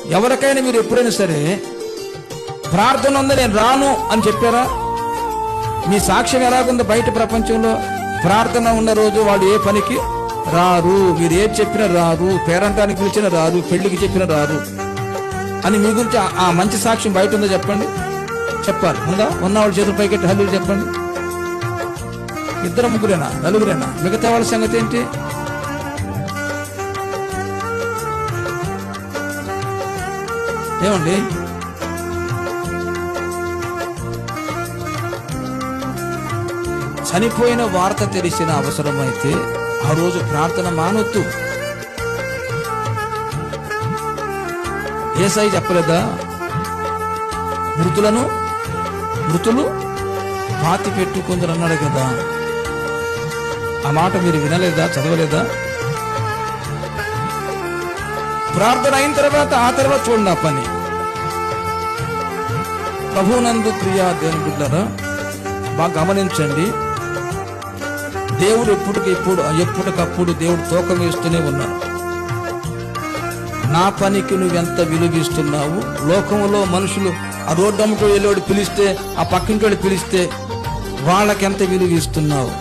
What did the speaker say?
ఎవరికైనా మీరు ఎప్పుడైనా సరే ప్రార్థన ఉందా నేను రాను అని చెప్పారా? మీ సాక్ష్యం ఎలాగుందో బయట ప్రపంచంలో? ప్రార్థన ఉన్న రోజు వాళ్ళు ఏ పనికి రారు, మీరు ఏది చెప్పినా రారు, పేరంటానికి పిలిచినా రారు, పెళ్లికి చెప్పినా రారు అని మీ గురించి ఆ మంచి సాక్ష్యం బయట ఉందో చెప్పండి. చెప్పాలి ఉందా? ఉన్నవాళ్ళు చేతులు పైకెట్టి హల్లు చెప్పండి. ఇద్దరు ముగ్గురేనా, నలుగురేనా? మిగతా వాళ్ళ సంగతి ఏంటి? ఏమండి? చనిపోయిన వార్త తెలిసిన అవసరమైతే ఆ రోజు ప్రార్థన మానొద్దు. యేసయ్య చెప్పలేదా? మృతులు పాతి పెట్టుకుందరు అన్నాడు కదా. ఆ మాట మీరు వినలేదా, చదవలేదా? ప్రార్థన అయిన తర్వాత ఆ తర్వాత చూడండి ఆ పని. ప్రభువునందు ప్రియా దేవుని బిడ్డలారా, బాగా గమనించండి. దేవుడు ఎప్పటికప్పుడు దేవుడు తూకం వేస్తూనే ఉన్నాడు. నా పనికి నువ్వెంత విలువిస్తున్నావు? లోకంలో మనుషులు ఆ రోడ్డు అమ్మటో వెళ్ళేవాడు పిలిస్తే, ఆ పక్కింటోడు పిలిస్తే వాళ్ళకెంత విలువిస్తున్నావు?